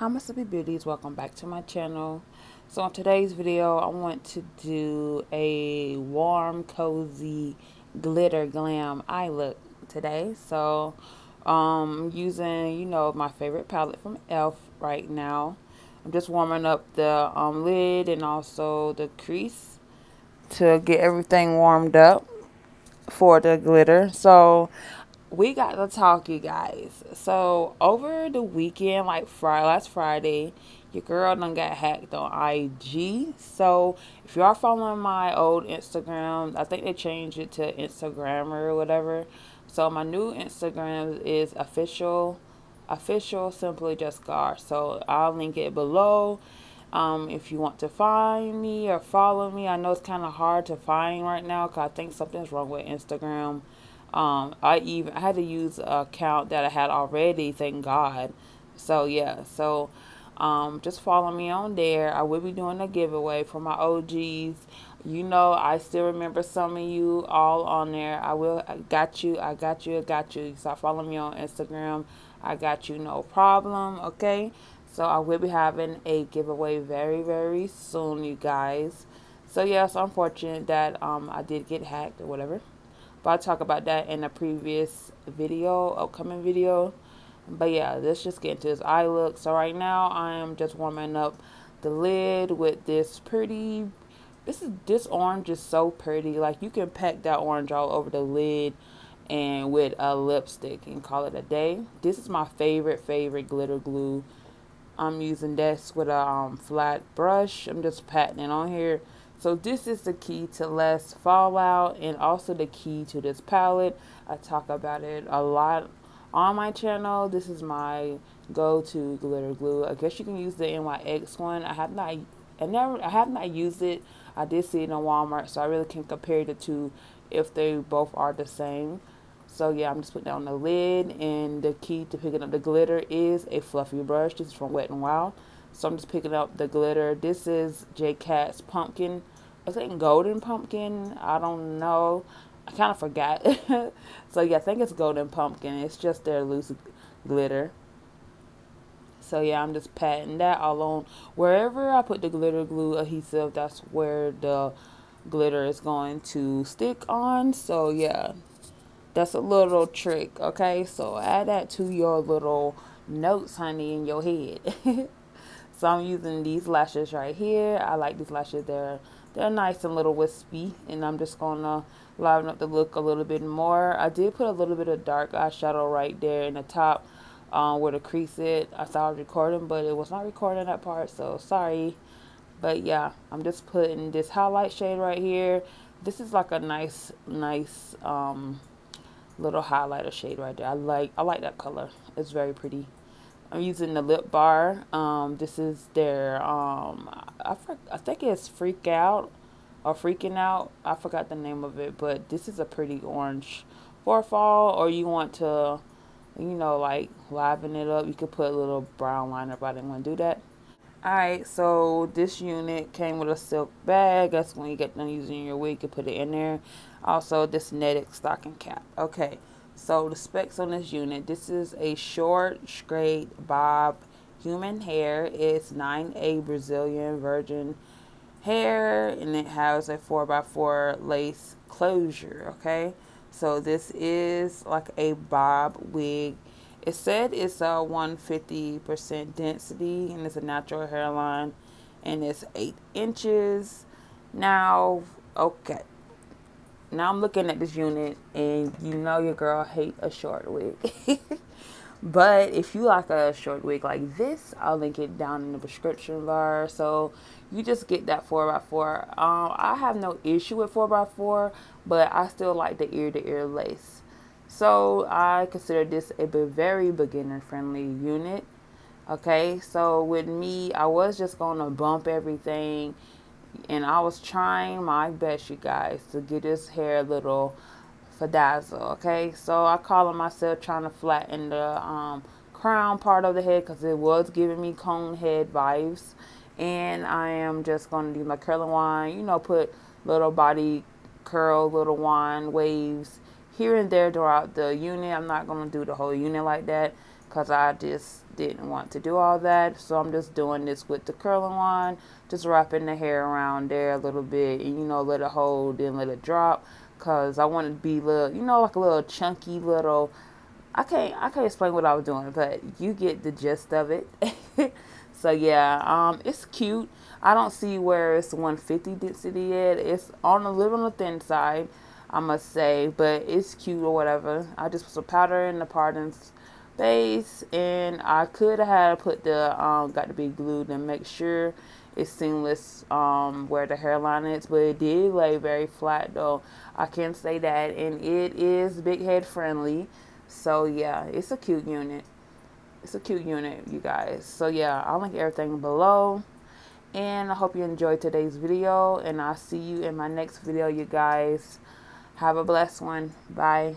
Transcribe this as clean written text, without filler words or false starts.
Hi my Sippy Beauties, welcome back to my channel. So in today's video I want to do a warm, cozy, glitter glam eye look today. So using, my favorite palette from e.l.f. right now. I'm just warming up the lid and also the crease to get everything warmed up for the glitter. So we got to talk, you guys. So over the weekend, like last Friday, your girl done got hacked on IG. So if you are following my old Instagram, I think they changed it to Instagram or whatever. So my new Instagram is official SimpleeJessicaR. So I'll link it below. If you want to find me or follow me, I know it's kind of hard to find right now because I think something's wrong with Instagram. I had to use an account that I had already, thank God. So yeah, so just follow me on there. I will be doing a giveaway for my OGs. I still remember some of you all on there. I got you. So follow me on Instagram. I got you, no problem. Okay, so I will be having a giveaway very, very soon, you guys. So yeah, it's unfortunate that I did get hacked or whatever. But I'll talk about that in a previous video, upcoming video. But yeah, let's just get into this eye look. So right now I am just warming up the lid with this pretty, this orange is so pretty. Like you can pack that orange all over the lid and with a lipstick and call it a day. This is my favorite glitter glue. I'm using this with a flat brush. I'm just patting it on here. So this is the key to less fallout and also the key to this palette. I talk about it a lot on my channel. This is my go-to glitter glue. I guess you can use the NYX one. I have not used it. I did see it in Walmart, so I really can't compare the two if they both are the same. So yeah, I'm just putting that on the lid, and the key to picking up the glitter is a fluffy brush. This is from Wet n Wild. So I'm just picking up the glitter. This is J.Cat's pumpkin. I think golden pumpkin. I don't know. I kind of forgot. So yeah, I think it's golden pumpkin. It's just their loose glitter. So yeah, I'm just patting that all on. Wherever I put the glitter glue adhesive, that's where the glitter is going to stick on. So yeah, that's a little trick. Okay, so add that to your little notes, honey, in your head. So I'm using these lashes right here. I like these lashes. They're nice and little wispy. And I'm just going to liven up the look a little bit more. I did put a little bit of dark eyeshadow right there in the top where the crease is. I thought I was recording, but it was not recording that part. So sorry. But yeah, I'm just putting this highlight shade right here. This is like a nice little highlighter shade right there. I like that color. It's very pretty. I'm using the lip bar. This is their, I think it's Freak Out or Freaking Out. I forgot the name of it, but this is a pretty orange for fall, or you want to, like liven it up. You could put a little brown liner, but I didn't want to do that. Alright, so this unit came with a silk bag. That's when you get done using your wig, you put it in there. Also, this netted stocking cap. Okay. So the specs on this unit, this is a short, straight bob human hair. It's 9A Brazilian virgin hair, and it has a 4x4 lace closure, okay? So this is like a bob wig. It said it's a 150% density, and it's a natural hairline, and it's 8 inches. Now, okay. Now I'm looking at this unit, and your girl hate a short wig. But if you like a short wig like this, I'll link it down in the description bar. So you just get that 4x4. I have no issue with 4x4, but I still like the ear-to-ear lace. So I consider this a very beginner-friendly unit. Okay, so with me, I was just going to bump everything. And I was trying my best, you guys, to get his hair a little fadazzle, okay? So I call myself trying to flatten the crown part of the head because it was giving me cone head vibes. And I am just going to do my curling wand, put little body curl, little wand waves here and there throughout the unit. I'm not going to do the whole unit like that because I just didn't want to do all that. So I'm just doing this with the curling wand, just wrapping the hair around there a little bit, and, you know, let it hold, then let it drop, because I want it to be little, you know, like a little chunky little, I can't explain what I was doing, but you get the gist of it. So yeah, it's cute. I don't see where it's 150 density yet. It's on a little on the thin side, I must say, but it's cute or whatever. I just put some powder in the parting's base, and I could have put the got to be glued and make sure it's seamless where the hairline is, but it did lay very flat though. I can say that, and it is big head friendly. So yeah, it's a cute unit. It's a cute unit, you guys. So yeah, I'll link everything below. And I hope you enjoyed today's video. And I'll see you in my next video, you guys. Have a blessed one. Bye.